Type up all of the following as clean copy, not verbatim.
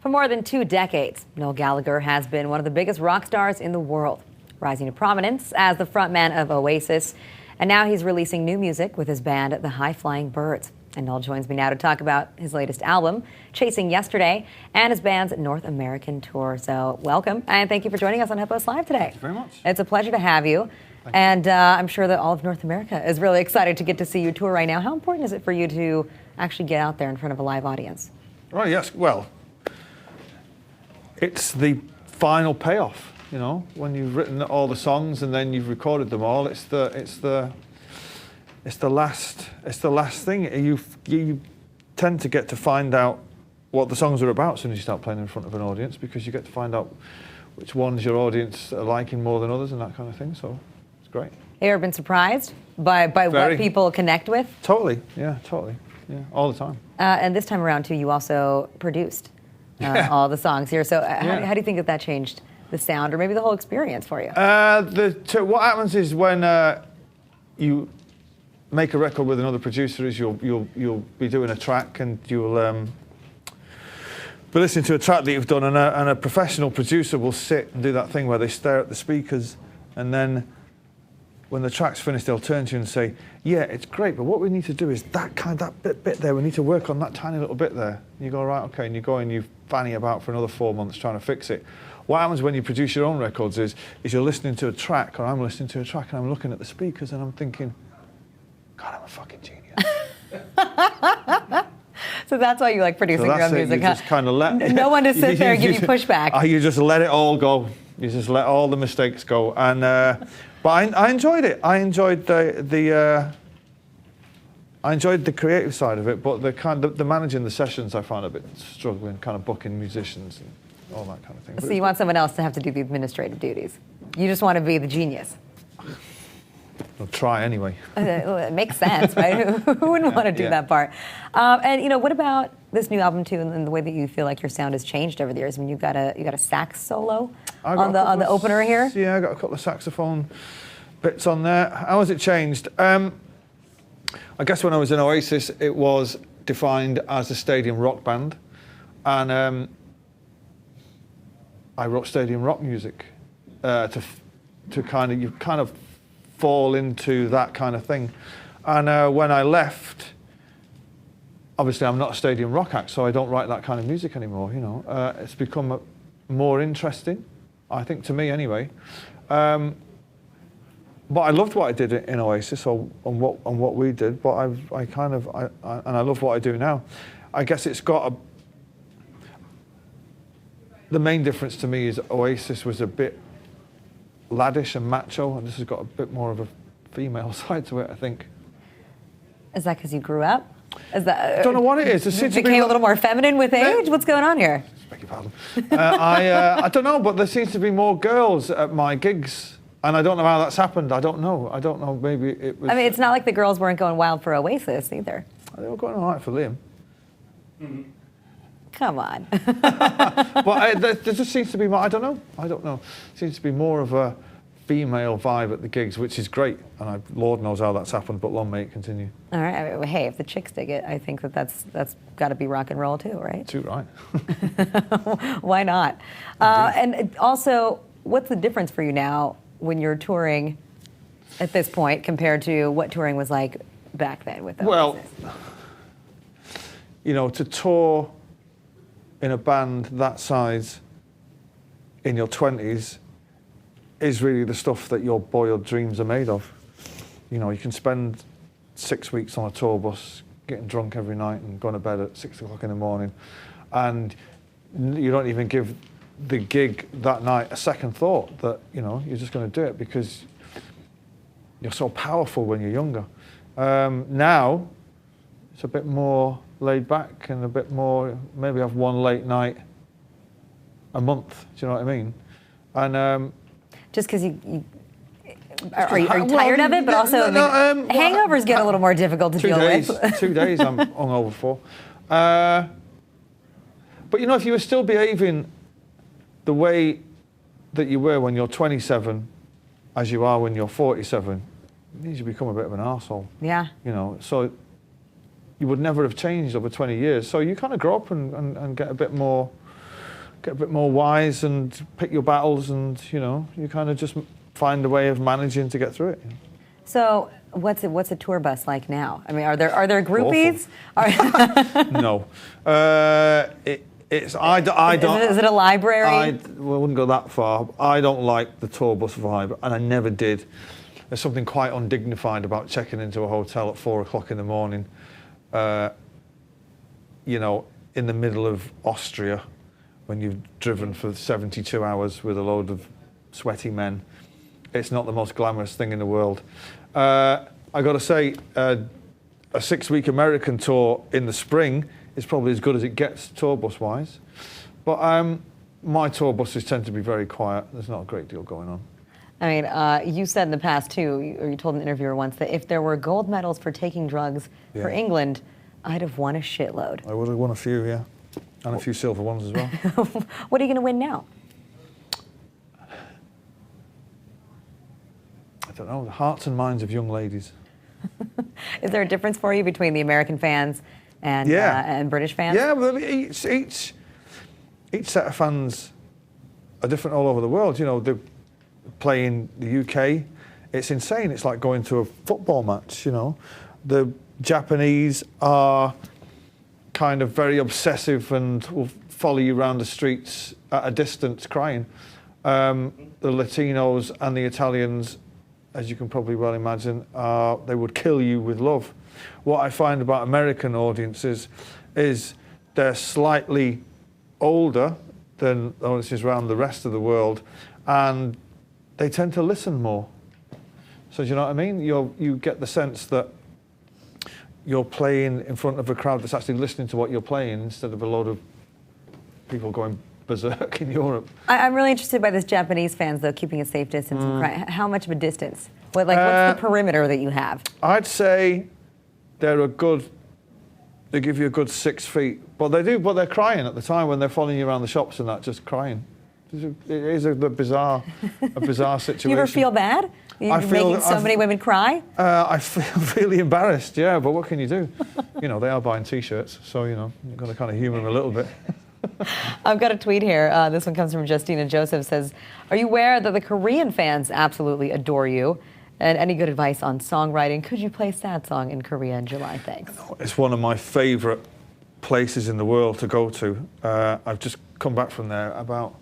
For more than 2 decades, Noel Gallagher has been one of the biggest rock stars in the world, rising to prominence as the frontman of Oasis. And now he's releasing new music with his band, the High Flying Birds. And Noel joins me now to talk about his latest album, Chasing Yesterday, and his band's North American tour. So welcome, and thank you for joining us on HuffPost Live today. Thank you very much. It's a pleasure to have you. And I'm sure that all of North America is really excited to get to see you tour right now. How important is it for you to actually get out there in front of a live audience? Right, yes, well, it's the final payoff, you know, when you've written all the songs and then you've recorded them all. It's the last thing. You tend to get to find out what the songs are about as soon as you start playing in front of an audience, because you get to find out which ones your audience are liking more than others and that kind of thing. So it's great. Have you ever been surprised by what people connect with? Totally, yeah, totally, yeah, all the time. And this time around too, you also produced all the songs here. So how do you think that changed the sound or maybe the whole experience for you? What happens is when you make a record with another producer is you'll be doing a track and you'll be listening to a track that you've done, and a professional producer will sit and do that thing where they stare at the speakers, and then when the track's finished they'll turn to you and say, yeah, it's great, but what we need to do is that bit there, we need to work on that tiny little bit there. And you go, right, okay, and you go and you fanny about for another 4 months trying to fix it. What happens when you produce your own records is you're listening to a track, or I'm listening to a track, and I'm looking at the speakers and I'm thinking, God, I'm a fucking genius. So that's why you like producing your own music, huh? Just kind of let no one to sit there and give you pushback. You just let it all go. You just let all the mistakes go. And but I enjoyed it. I enjoyed the creative side of it, but the managing the sessions I found a bit struggling, kind of booking musicians and all that kind of thing. So you want someone else to have to do the administrative duties. You just want to be the genius. I'll try anyway. It makes sense, right? Who wouldn't want to do that part? And you know, what about this new album too, and the way that you feel like your sound has changed over the years? I mean, you got a sax solo on the opener here. Yeah, I got a couple of saxophone bits on there. How has it changed? I guess when I was in Oasis, it was defined as a stadium rock band, and I wrote stadium rock music to kind of fall into that kind of thing. And when I left, obviously I'm not a stadium rock act, so I don't write that kind of music anymore, you know. It's become more interesting, I think, to me anyway. But I loved what I did in Oasis, and what we did, but I love what I do now. I guess it's got the main difference to me is Oasis was a bit laddish and macho, and this has got a bit more of a female side to it, I think. Is that because you grew up? Is that? I don't know what it is. It became a little more feminine with age? What's going on here? Beg your pardon. I don't know, but there seems to be more girls at my gigs, and I don't know how that's happened. I don't know. Maybe it was. I mean, it's not like the girls weren't going wild for Oasis either. They were going all right for Liam. Mm-hmm. Come on. But there just seems to be more, I don't know. Seems to be more of a female vibe at the gigs, which is great. And Lord knows how that's happened, but long may it continue. All right. I mean, hey, if the chicks dig it, I think that's got to be rock and roll too, right? Too right. Why not? And also, what's the difference for you now when you're touring at this point compared to what touring was like back then with Oasis? Well, you know, to tour in a band that size in your 20s is really the stuff that your boyhood dreams are made of. You know, you can spend 6 weeks on a tour bus, getting drunk every night and going to bed at 6 o'clock in the morning, and you don't even give the gig that night a second thought that, you know, you're just going to do it because you're so powerful when you're younger. Now, it's a bit more laid back and a bit more, maybe have one late night a month, do you know what I mean? And just because are you tired of it, but also hangovers get a little more difficult to deal with. 2 days I'm hungover for. But you know, if you were still behaving the way that you were when you're 27, as you are when you're 47, it means you become a bit of an arsehole. Yeah. You know, so you would never have changed over 20 years. So you kind of grow up and get a bit more get a bit more wise and pick your battles, and you kind of just find a way of managing to get through it. So what's a tour bus like now? I mean, are there groupies? No, I don't. Is it a library? I wouldn't go that far. I don't like the tour bus vibe, and I never did. There's something quite undignified about checking into a hotel at 4 o'clock in the morning, in the middle of Austria, when you've driven for 72 hours with a load of sweaty men. It's not the most glamorous thing in the world. I got to say, a 6-week American tour in the spring is probably as good as it gets tour bus wise. But my tour buses tend to be very quiet. There's not a great deal going on. I mean, you said in the past too, or you told an interviewer once that if there were gold medals for taking drugs for England, I'd have won a shitload. I would have won a few, yeah. And a few silver ones as well. What are you going to win now? I don't know, the hearts and minds of young ladies. Is there a difference for you between the American fans and British fans? Yeah, well, each set of fans are different all over the world. They play in the UK. It's insane. It's like going to a football match, The Japanese are kind of very obsessive and will follow you around the streets at a distance crying. The Latinos and the Italians, as you can probably well imagine, they would kill you with love. What I find about American audiences is they're slightly older than audiences around the rest of the world, and they tend to listen more. So do you know what I mean? You get the sense that you're playing in front of a crowd that's actually listening to what you're playing instead of a load of people going berserk in Europe. I'm really interested by this Japanese fans, though, keeping a safe distance. How much of a distance? What's the perimeter that you have? I'd say they give you a good 6 feet. But they're crying at the time when they're following you around the shops and that, just crying. It is a bizarre situation. You ever feel bad? You're making so many women cry? I feel really embarrassed, yeah, but what can you do? They are buying T-shirts, so, you've got to kind of humour them a little bit. I've got a tweet here. This one comes from Justina Joseph. Says, are you aware that the Korean fans absolutely adore you? And any good advice on songwriting? Could you play a sad song in Korea in July? Thanks. It's one of my favourite places in the world to go to. I've just come back from there about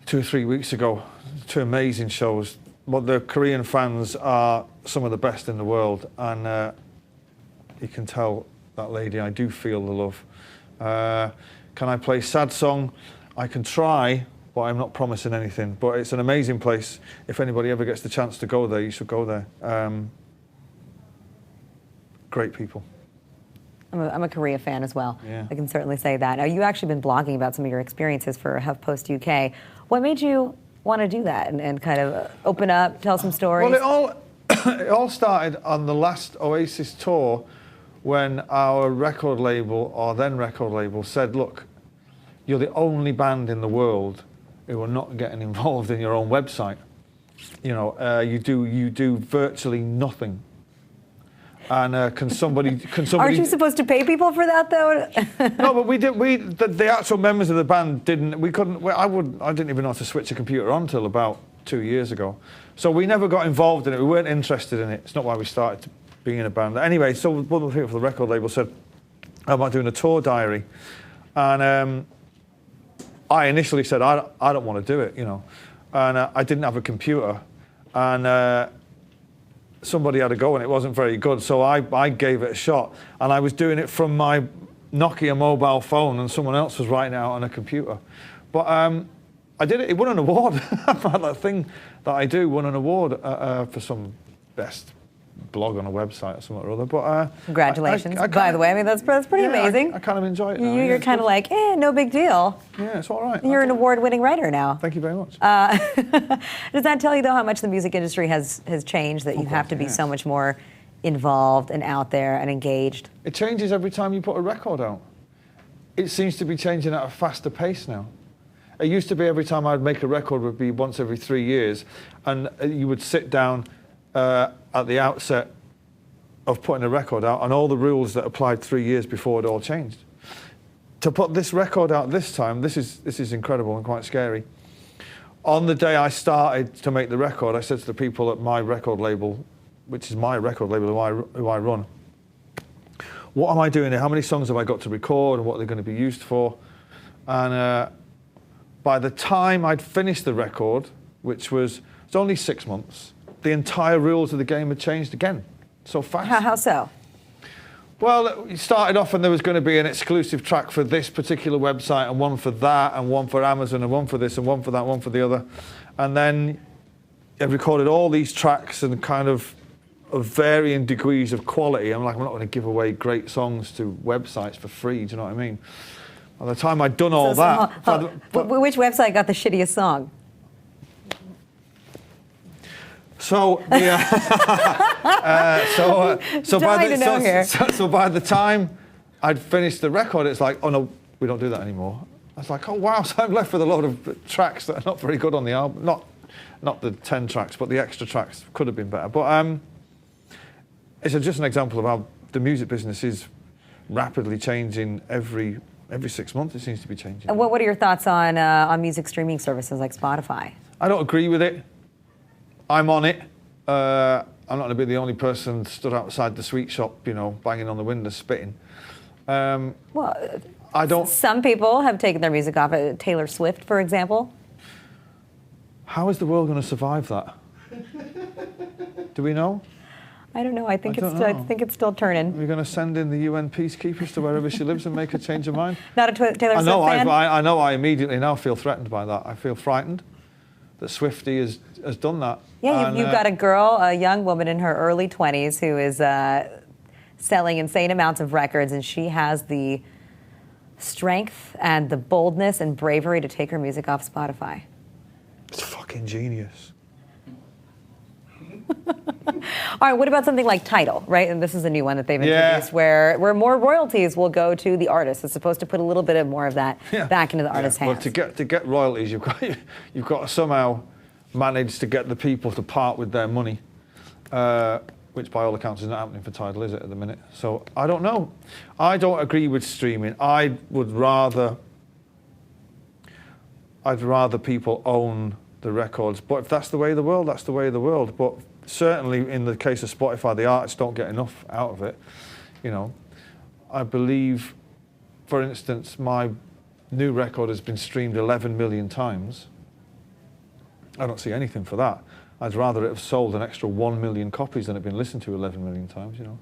2 or 3 weeks ago. 2 amazing shows. But the Korean fans are some of the best in the world, and you can tell that lady, I do feel the love. Can I play sad song? I can try, but I'm not promising anything. But it's an amazing place. If anybody ever gets the chance to go there, you should go there. Great people. I'm a Korea fan as well. Yeah. I can certainly say that. Now, you've actually been blogging about some of your experiences for HuffPost UK. What made you want to do that and kind of open up, tell some stories? Well, it all started on the last Oasis tour when our record label, or then record label, said, look, you're the only band in the world who are not getting involved in your own website. You do virtually nothing. And can somebody? Aren't you supposed to pay people for that, though? No, but we did. The actual members of the band didn't. We couldn't. I didn't even know how to switch a computer on till about 2 years ago. So we never got involved in it. We weren't interested in it. It's not why we started being in a band. Anyway, so one of the people for the record label said, "I'm not doing a tour diary," and I initially said, "I don't want to do it," and I didn't have a computer, and. Somebody had a go and it wasn't very good, so I gave it a shot, and I was doing it from my Nokia mobile phone and someone else was writing it out on a computer. But I did it. It won an award. That thing that I do won an award for some best blog on a website or something or other. But congratulations, by the way. I mean, that's pretty amazing. I kind of enjoy it now. You're kind of like, no big deal. Yeah, it's all right. You're an award-winning writer now. Thank you very much. Does that tell you, though, how much the music industry has changed, that you have to be so much more involved and out there and engaged? It changes every time you put a record out. It seems to be changing at a faster pace now. It used to be every time I'd make a record would be once every 3 years, and you would sit down at the outset of putting a record out, and all the rules that applied 3 years before had all changed. to put this record out this time, this is incredible and quite scary. On the day I started to make the record, I said to the people at my record label, which is my record label who I run, what am I doing here? How many songs have I got to record and what are they going to be used for? And by the time I'd finished the record, which was it's only 6 months, the entire rules of the game had changed again so fast. How so? Well, it started off and there was going to be an exclusive track for this particular website and one for that and one for Amazon and one for this and one for that, one for the other. And then I recorded all these tracks and kind of varying degrees of quality. I'm like, I'm not going to give away great songs to websites for free, do you know what I mean? By the time I'd done all that... Which website got the shittiest song? So, yeah. So by the time I'd finished the record, it's like, oh no, we don't do that anymore. I was like, oh wow, so I'm left with a lot of tracks that are not very good on the album. Not the 10 tracks, but the extra tracks could have been better. But it's just an example of how the music business is rapidly changing every 6 months. It seems to be changing. And what are your thoughts on music streaming services like Spotify? I don't agree with it. I'm on it. I'm not going to be the only person stood outside the sweet shop, you know, banging on the window, spitting. Well, I don't. Some people have taken their music off. Taylor Swift, for example. How is the world going to survive that? Do we know? I don't know. I think it's still turning. We're going to send in the UN peacekeepers to wherever she lives and make her change her mind. Not a Taylor Swift fan? I know. I immediately now feel threatened by that. I feel frightened that Swiftie has done that. Yeah, you've got a girl, a young woman in her early 20s who is selling insane amounts of records, and she has the strength and the boldness and bravery to take her music off Spotify. It's fucking genius. All right, what about something like Tidal, right? And this is a new one that they've introduced where more royalties will go to the artist. It's supposed to put a little bit of more of that back into the artist's hands. Well, to get royalties, you've got to somehow manage to get the people to part with their money, which by all accounts is not happening for Tidal, is it, at the minute? So I don't know. I don't agree with streaming. I'd rather people own the records. But if that's the way of the world, that's the way of the world. But certainly in the case of Spotify, the artists don't get enough out of it. You know, I believe, for instance, my new record has been streamed 11 million times. I don't see anything for that. I'd rather it have sold an extra 1 million copies than it been listened to 11 million times, you know.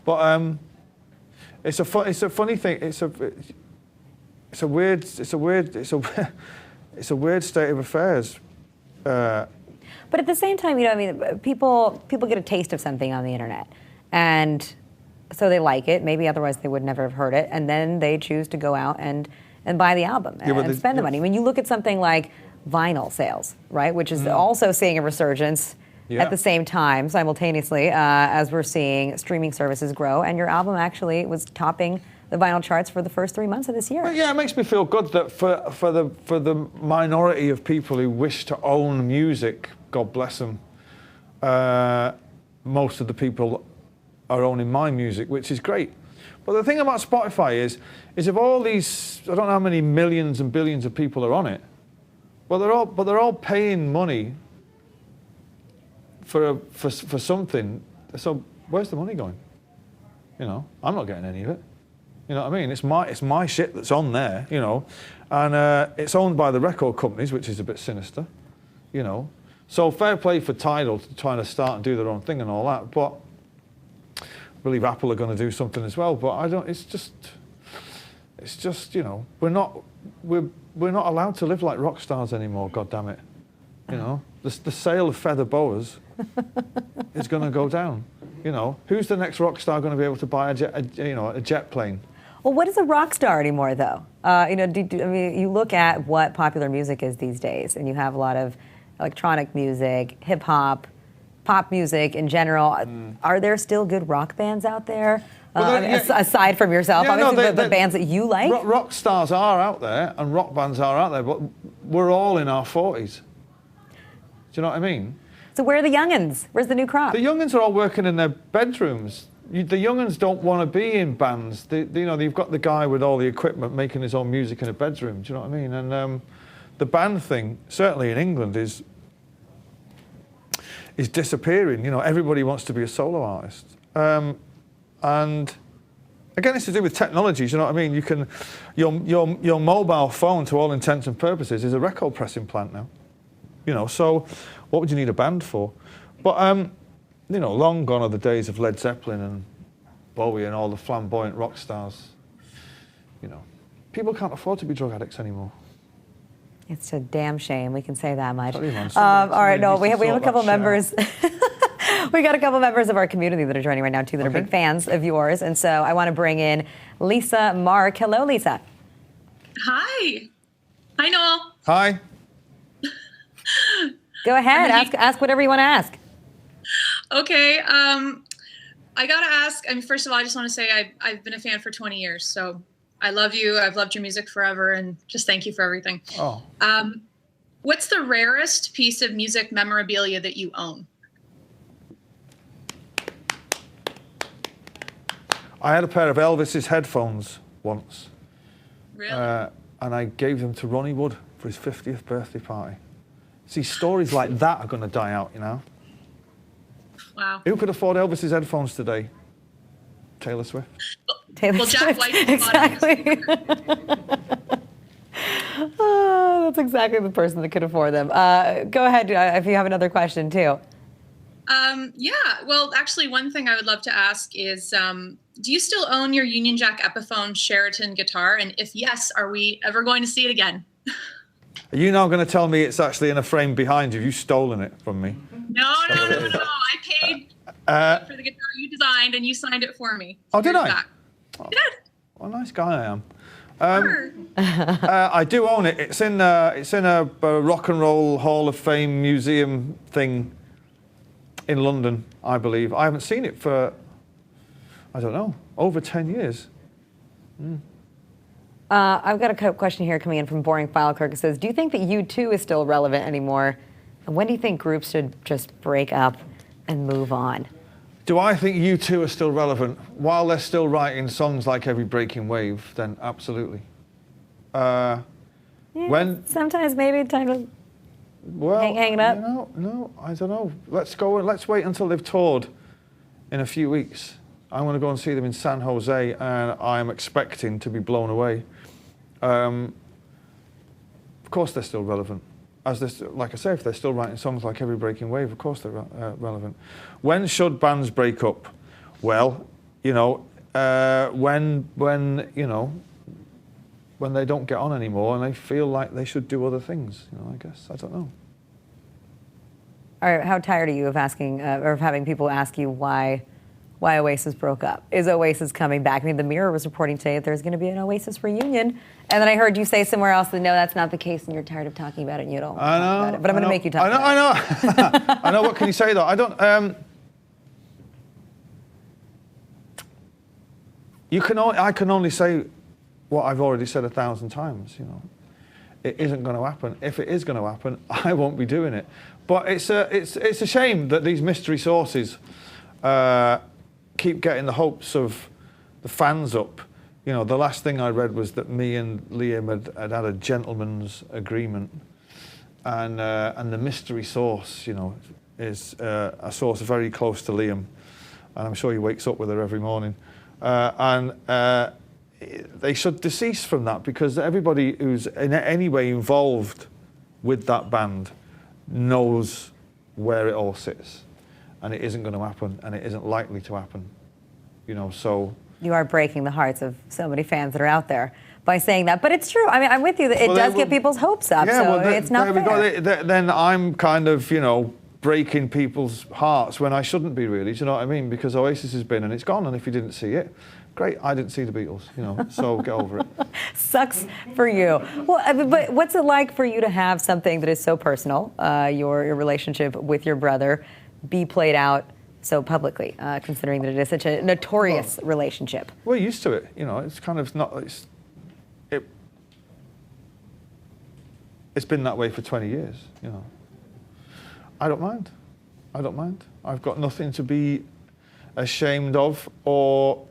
But it's a funny thing. It's a weird state of affairs. But at the same time, you know, I mean, people get a taste of something on the internet, and so they like it. Maybe otherwise they would never have heard it, and then they choose to go out and buy the album and spend the money. I mean, you look at something like vinyl sales, right, which is also seeing a resurgence at the same time, simultaneously, as we're seeing streaming services grow, and your album actually was topping the vinyl charts for the first 3 months of this year. Well, yeah, it makes me feel good that for the minority of people who wish to own music, God bless them, most of the people are owning my music, which is great. But the thing about Spotify is if all these, I don't know how many millions and billions of people are on it, they're all paying money for something. So where's the money going? You know, I'm not getting any of it. You know what I mean? It's my shit that's on there, you know, and it's owned by the record companies, which is a bit sinister, you know. So fair play for Tidal to trying to start and do their own thing and all that, but I believe Apple are going to do something as well. But I don't. It's just you know, we're not allowed to live like rock stars anymore. God damn it, you know. The sale of feather boas is going to go down. You know, who's the next rock star going to be able to buy a jet plane? Well, what is a rock star anymore, though? You know, I mean, you look at what popular music is these days, and you have a lot of electronic music, hip hop, pop music in general. Are there still good rock bands out there? Aside from yourself, obviously, the bands that you like? Rock stars are out there, and rock bands are out there, but we're all in our 40s. Do you know what I mean? So where are the youngins? Where's the new crop? The youngins are all working in their bedrooms, the young'uns don't want to be in bands. You know, you've got the guy with all the equipment making his own music in a bedroom. Do you know what I mean? And the band thing, certainly in England, is disappearing. You know, everybody wants to be a solo artist. And again, it's to do with technologies. You know what I mean? You can, your mobile phone, to all intents and purposes, is a record pressing plant now. You know, so what would you need a band for? But you know, long gone are the days of Led Zeppelin and Bowie and all the flamboyant rock stars. You know, people can't afford to be drug addicts anymore. It's a damn shame. We can say that much. Sorry, man. All right, no, we have a couple members. We got a couple members of our community that are joining right now too, that are big fans of yours, and so I want to bring in Lisa Mark. Hello, Lisa. Hi. Hi, Noel. Hi. Go ahead. Ask whatever you want to ask. Okay. I gotta ask. I mean, first of all, I just want to say I've been a fan for 20 years, so I love you. I've loved your music forever, and just thank you for everything. Oh. What's the rarest piece of music memorabilia that you own? I had a pair of Elvis's headphones once. Really? And I gave them to Ronnie Wood for his 50th birthday party. See, stories like that are going to die out, you know? Wow. Who could afford Elvis's headphones today? Taylor Swift. Taylor Jack Swift. White. Exactly. Oh, that's exactly the person that could afford them. Go ahead if you have another question too. Yeah. Well, actually, one thing I would love to ask is, do you still own your Union Jack Epiphone Sheraton guitar? And if yes, are we ever going to see it again? Are you now going to tell me it's actually in a frame behind you? You've stolen it from me. No. I paid for the guitar you designed, and you signed it for me. Oh, did I? Oh. You did. What a nice guy I am. Sure. I do own it. It's in a Rock and Roll Hall of Fame museum thing in London, I believe. I haven't seen it for, I don't know, over 10 years. I've got a question here coming in from Boring File Clerk. It says, do you think that U2 is still relevant anymore? And when do you think groups should just break up and move on? Do I think U2 are still relevant? While they're still writing songs like Every Breaking Wave, then absolutely. When sometimes maybe time to hang it up. You know, no, I don't know. Let's wait until they've toured in a few weeks. I'm going to go and see them in San Jose, and I'm expecting to be blown away. Of course, they're still relevant. Like I say, if they're still writing songs like Every Breaking Wave, of course they're relevant. When should bands break up? Well, you know, when they don't get on anymore and they feel like they should do other things. You know, I guess I don't know. All right, how tired are you of asking or of having people ask you why Oasis broke up? Is Oasis coming back? I mean, the Mirror was reporting today that there's going to be an Oasis reunion, and then I heard you say somewhere else that no, that's not the case, and you're tired of talking about it, and you don't want to talk about it. But I'm going to make you talk about it. I know. I know. What can you say though? I don't. I can only say what I've already said 1,000 times. You know, it isn't going to happen. If it is going to happen, I won't be doing it. But it's a shame that these mystery sources keep getting the hopes of the fans up. You know, the last thing I read was that me and Liam had a gentleman's agreement, and the mystery source, you know, is a source very close to Liam, and I'm sure he wakes up with her every morning, and they should decease from that, because everybody who's in any way involved with that band knows where it all sits. And it isn't going to happen, and it isn't likely to happen, you know. So you are breaking the hearts of so many fans that are out there by saying that, but it's true. I mean, I'm with you that it does get people's hopes up. Yeah, so it's not fair. Then I'm kind of, you know, breaking people's hearts when I shouldn't be, really. Do you know what I mean? Because Oasis has been and it's gone, and if you didn't see it, great. I didn't see the Beatles, you know. So get over it. Sucks for you. Well, but what's it like for you to have something that is so personal, your relationship with your brother, be played out so publicly, considering that it is such a notorious relationship? We're used to it, you know. It's kind of not. It's been that way for 20 years, you know. I don't mind. I've got nothing to be ashamed of or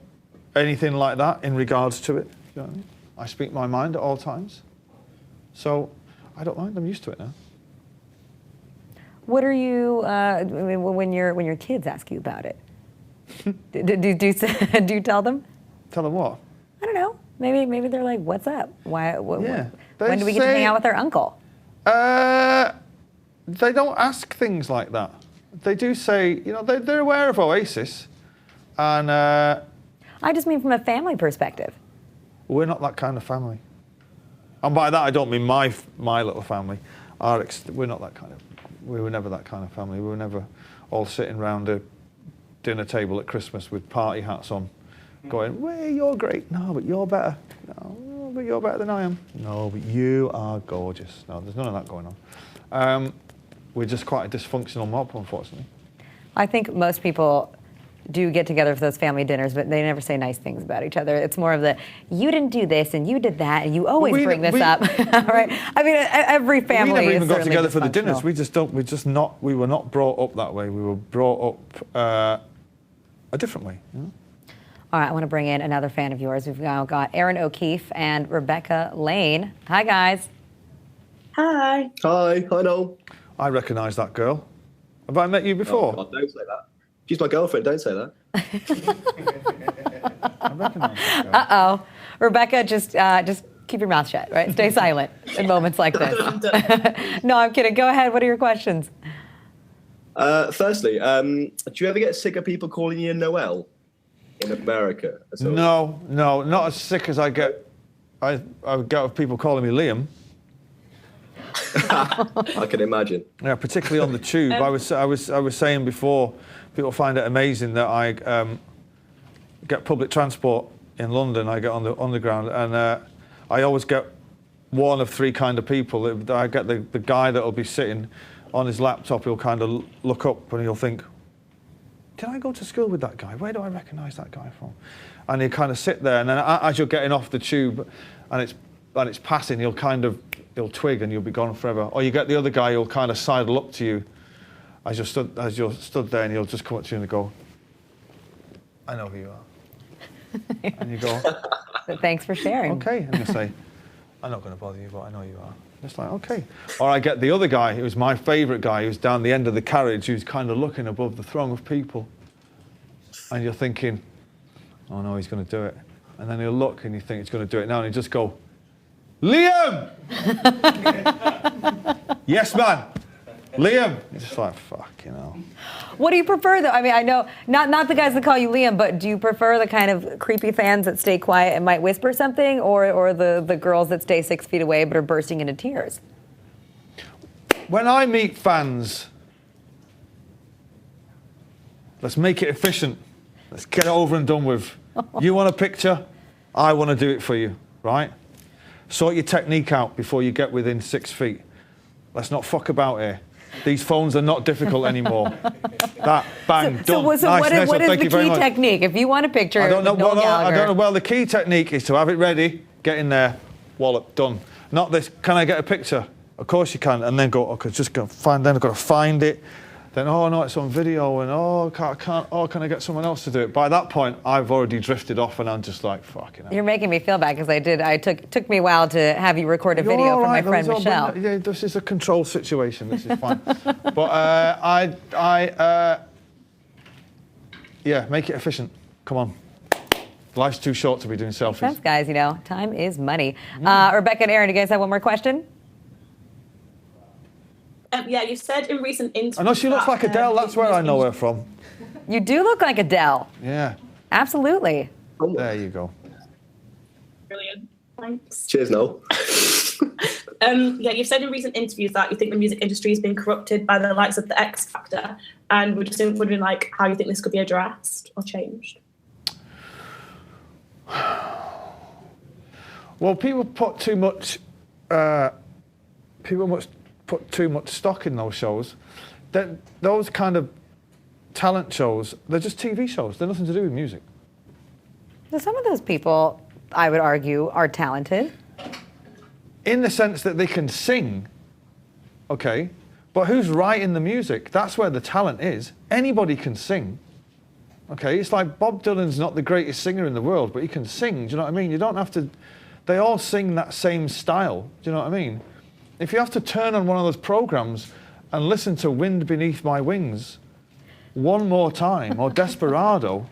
anything like that in regards to it. You know what I mean? I speak my mind at all times. So I don't mind. I'm used to it now. What are you, when your kids ask you about it? do you tell them? Tell them what? I don't know. Maybe they're like, what's up? Why? Yeah. When do we get to hang out with our uncle? They don't ask things like that. They do say, you know, they're aware of Oasis. And I just mean from a family perspective. we're not that kind of family. And by that, I don't mean my little family. We're not that kind of, we were never that kind of family. We were never all sitting round a dinner table at Christmas with party hats on, going, well, you're great. No, but you're better. No, but you're better than I am. No, but you are gorgeous. No, there's none of that going on. We're just quite a dysfunctional mob, unfortunately. I think most people do get together for those family dinners, but they never say nice things about each other. It's more of the, you didn't do this and you did that and you always bring this up, right? I mean, every family we never even is got together dysfunctional. for the dinners. We were not brought up that way. We were brought up a different way. You know? All right, I want to bring in another fan of yours. We've now got Aaron O'Keefe and Rebecca Lane. Hi, guys. Hi. Hi, Noel. I recognise that girl. Have I met you before? Oh, God, don't say that. She's my girlfriend, don't say that. I recognise that girl. Uh-oh. Rebecca, just keep your mouth shut, right? Stay silent in moments like this. No, I'm kidding. Go ahead. What are your questions? Firstly, do you ever get sick of people calling you Noel in America? No, not as sick as I get. I get of people calling me Liam. I can imagine. Yeah, particularly on the tube. I was saying before, people find it amazing that I get public transport in London. I get on the underground, and I always get one of three kind of people. I get the guy that'll be sitting on his laptop. He'll kind of look up and he'll think, "Did I go to school with that guy? Where do I recognise that guy from?" And he'll kind of sit there, and then as you're getting off the tube, and it's passing, he'll twig and you'll be gone forever. Or you get the other guy who'll kind of sidle up to you as you're stood there, and he'll just come up to you and go, "I know who you are." And you go, But thanks for sharing. "Okay." And you say, "I'm not going to bother you, but I know you are." It's like, okay. Or I get the other guy, who's my favourite guy, who's down the end of the carriage, who's kind of looking above the throng of people. And you're thinking, "Oh no, he's going to do it." And then he'll look and you think he's going to do it now, and he'll just go, "Liam!" "Yes, man. Liam." You're just like, fuck, you know. What do you prefer, though? I mean, I know, not the guys that call you Liam, but do you prefer the kind of creepy fans that stay quiet and might whisper something, or the girls that stay 6 feet away but are bursting into tears? When I meet fans, let's make it efficient. Let's get it over and done with. You want a picture? I want to do it for you, right? Sort your technique out before you get within 6 feet. Let's not fuck about here. These phones are not difficult anymore. That, bang, done. So Nice, what is thank the you very key much. technique? If you want a picture, I don't know. Noel I don't know. Gallagher. Well, the key technique is to have it ready, get in there, wallop, done. Not this. Can I get a picture? Of course you can. And then go. Okay, just go find. Then I've got to find it. Then no, it's on video. And I can't. Oh, can I get someone else to do it? By that point, I've already drifted off, and I'm just like, fucking hell. You're making me feel bad because It took me a while to have you record a video for my friend Michelle. Yeah, this is a controlled situation. This is fine. But yeah, make it efficient. Come on. Life's too short to be doing selfies. Sense, guys, time is money. Rebecca and Aaron, do you guys have one more question? Yeah, you said in recent interviews. I know she looks like Adele. That's where I know her from. You do look like Adele. Yeah. Absolutely. There you go. Brilliant. Thanks. Cheers, Noel. Yeah, you've said in recent interviews that you think the music industry has been corrupted by the likes of the X Factor, and we're just wondering how you think this could be addressed or changed. Well, people put too much stock in those shows. Those kind of talent shows, they're just TV shows. They're nothing to do with music. Now, some of those people, I would argue, are talented. In the sense that they can sing, okay, but who's writing the music? That's where the talent is. Anybody can sing. Okay, it's like Bob Dylan's not the greatest singer in the world, but he can sing. Do you know what I mean? You don't have to. They all sing that same style. Do you know what I mean? If you have to turn on one of those programs and listen to "Wind Beneath My Wings" one more time or "Desperado,"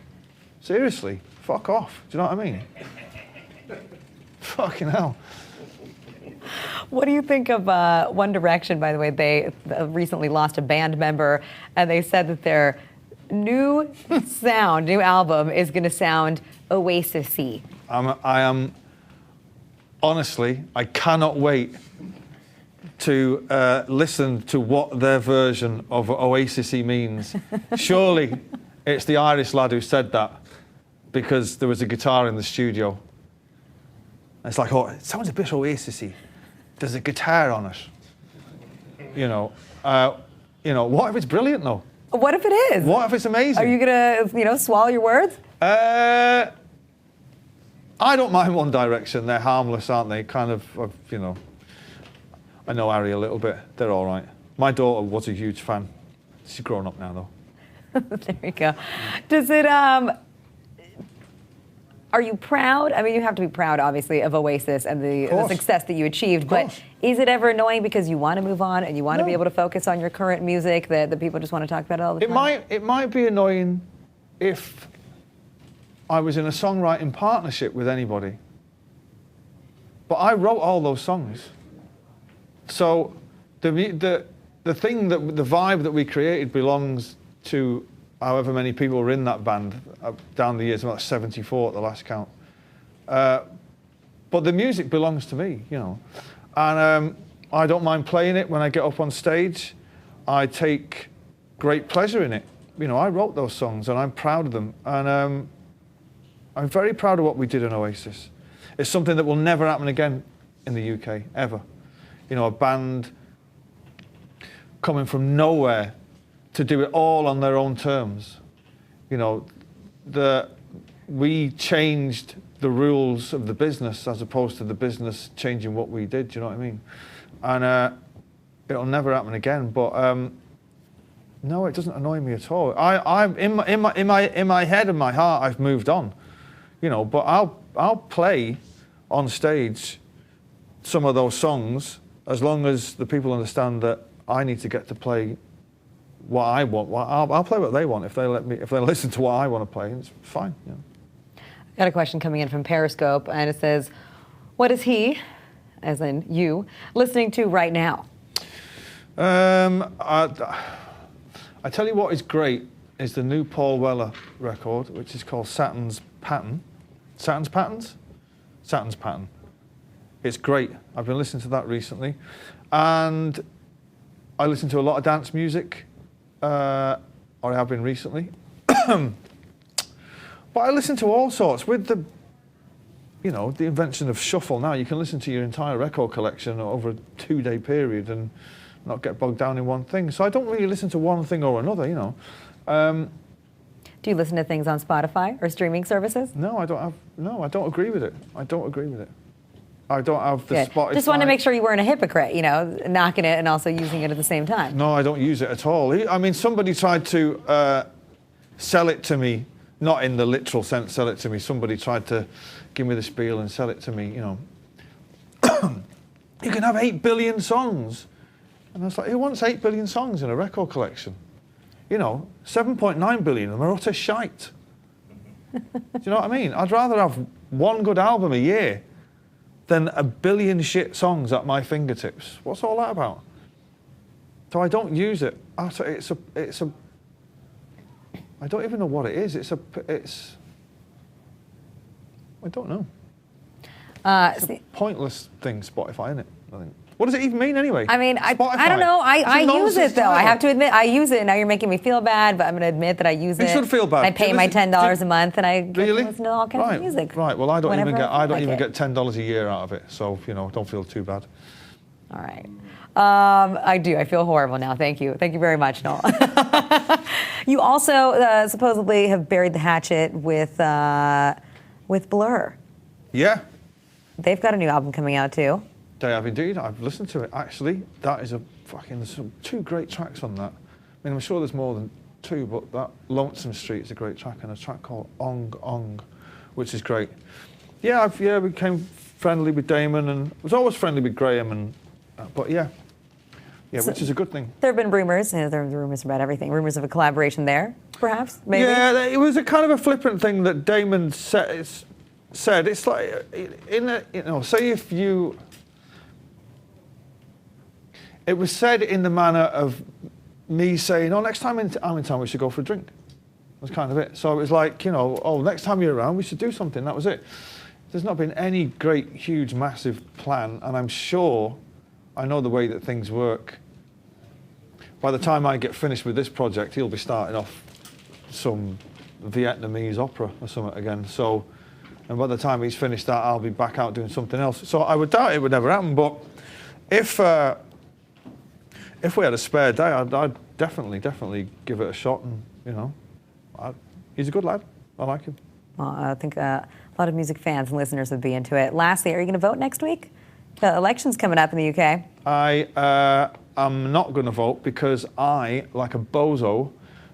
seriously, fuck off. Do you know what I mean? Fucking hell. What do you think of One Direction, by the way? They recently lost a band member, and they said that their new album is going to sound Oasis-y. Honestly, I cannot wait to listen to what their version of Oasis-y means. Surely it's the Irish lad who said that because there was a guitar in the studio. It's like, oh, it sounds a bit Oasis-y. There's a guitar on it. What if it's brilliant though? What if it is? What if it's amazing? Are you gonna, swallow your words? I don't mind One Direction. They're harmless, aren't they? Kind of, I know Harry a little bit. They're all right. My daughter was a huge fan. She's grown up now, though. There you go. Does it, are you proud? I mean, you have to be proud, obviously, of Oasis and the success that you achieved, but is it ever annoying because you want to move on and you want to be able to focus on your current music that the people just want to talk about it all the time? It might be annoying if I was in a songwriting partnership with anybody. But I wrote all those songs. So the thing that the vibe that we created belongs to however many people were in that band down the years, about 74 at the last count. But the music belongs to me, And I don't mind playing it when I get up on stage. I take great pleasure in it. I wrote those songs and I'm proud of them. And I'm very proud of what we did in Oasis. It's something that will never happen again in the UK, ever. A band coming from nowhere to do it all on their own terms. We changed the rules of the business as opposed to the business changing what we did, do you know what I mean? And it'll never happen again, but no, it doesn't annoy me at all. I'm in my head and my heart, I've moved on. But I'll play on stage some of those songs as long as the people understand that I need to get to play what I want. I'll play what they want if they listen to what I want to play. It's fine. Got a question coming in from Periscope, and it says, "What is he, as in you, listening to right now?" I tell you what is great is the new Paul Weller record, which is called Saturn's Pattern. Saturn's Patterns? Saturn's Pattern. It's great. I've been listening to that recently. And I listen to a lot of dance music, or I have been recently. But I listen to all sorts. With the invention of shuffle now, you can listen to your entire record collection over a 2-day period and not get bogged down in one thing. So I don't really listen to one thing or another, Do you listen to things on Spotify or streaming services? No, I don't agree with it. I don't have the Spotify. Just want to make sure you weren't a hypocrite, knocking it and also using it at the same time. No, I don't use it at all. I mean, somebody tried to sell it to me, not in the literal sense, sell it to me. Somebody tried to give me the spiel and sell it to me, You can have 8 billion songs. And I was like, who wants 8 billion songs in a record collection? 7.9 billion of them are utter shite. Do you know what I mean? I'd rather have one good album a year than 1 billion shit songs at my fingertips. What's all that about? So I don't use it. I don't even know what it is. I don't know. It's a pointless thing, Spotify, isn't it? I think. What does it even mean anyway? I mean, I don't know. I use it, though. I have to admit, I use it. Now you're making me feel bad, but I'm going to admit that I use it. You should feel bad. I pay my $10 a month, and I get to listen to all kinds of music. Right. Well, I don't even get $10 a year out of it, so don't feel too bad. All right. I do. I feel horrible now. Thank you. Thank you very much, Noel. You also supposedly have buried the hatchet with Blur. Yeah. They've got a new album coming out too. They have indeed. I've listened to it. Actually, that is there's 2 great tracks on that. I mean, I'm sure there's more than too, but that Lonesome Street is a great track, and a track called Ong Ong, which is great. Yeah, we became friendly with Damon, and was always friendly with Graham, and but yeah, so, which is a good thing. There have been rumors, there are rumors about everything, rumors of a collaboration there, perhaps, maybe? Yeah, it was a kind of a flippant thing that Damon said. It's like, say if you... It was said in the manner of me saying, next time I'm in town, we should go for a drink. That's kind of it. So it was like, next time you're around, we should do something. That was it. There's not been any great, huge, massive plan, and I'm sure I know the way that things work. By the time I get finished with this project, he'll be starting off some Vietnamese opera or something again. So, and by the time he's finished that, I'll be back out doing something else. So I would doubt it would never happen. But if we had a spare day, I'd definitely give it a shot. And he's a good lad. I like him. Well, I think a lot of music fans and listeners would be into it. Lastly, are you going to vote next week? The election's coming up in the UK. I'm not going to vote because I, like a bozo,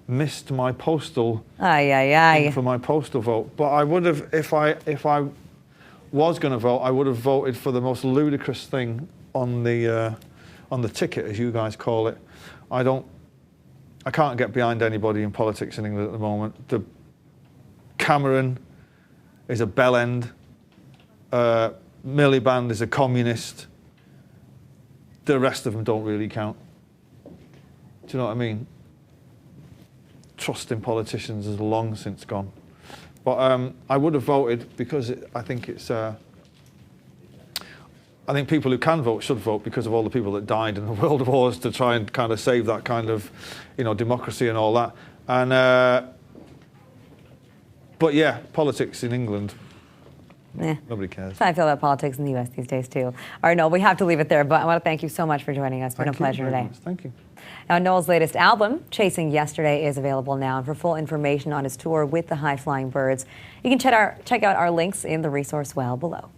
missed my postal for my postal vote. But I would have, if I was going to vote, I would have voted for the most ludicrous thing on the ticket, as you guys call it. I can't get behind anybody in politics in England at the moment. Cameron is a bellend. Miliband is a communist. The rest of them don't really count. Do you know what I mean? Trust in politicians is long since gone. But I would have voted because I think people who can vote should vote because of all the people that died in the world wars to try and kind of save that kind of, democracy and all that. And but yeah, politics in England. Nobody cares. That's how I feel about politics in the U.S. these days, too. All right, Noel, we have to leave it there, but I want to thank you so much for joining us. It's been a pleasure today. Thank you. Now, Noel's latest album, Chasing Yesterday, is available now. And for full information on his tour with the High Flying Birds, you can check out our links in the resource well below.